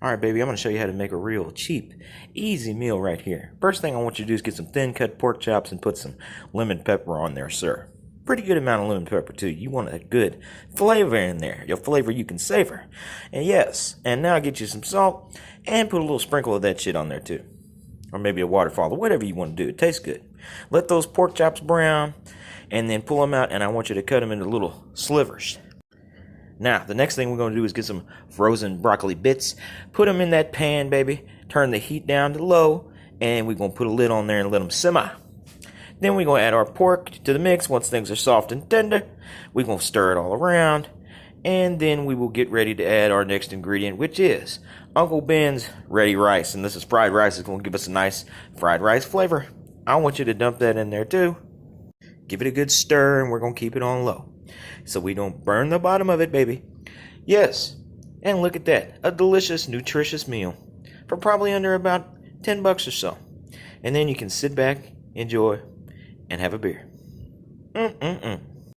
Alright, baby, I'm going to show you how to make a real cheap, easy meal right here. First thing I want you to do is get some thin cut pork chops and put some lemon pepper on there, sir. Pretty good amount of lemon pepper, too. You want a good flavor in there. Your flavor you can savor. And yes, and now get you some salt and put a little sprinkle of that shit on there, too. Or maybe a waterfall or whatever you want to do. It tastes good. Let those pork chops brown and then pull them out, and I want you to cut them into little slivers. Now, the next thing we're going to do is get some frozen broccoli bits. Put them in that pan, baby. Turn the heat down to low, and we're going to put a lid on there and let them simmer. Then we're going to add our pork to the mix. Once things are soft and tender, we're going to stir it all around. And then we will get ready to add our next ingredient, which is Uncle Ben's ready rice. And this is fried rice. It's going to give us a nice fried rice flavor. I want you to dump that in there too. Give it a good stir, and we're going to keep it on low, so we don't burn the bottom of it, baby. Yes, and look at that. A delicious, nutritious meal for probably under about $10 or so. And then you can sit back, enjoy, and have a beer.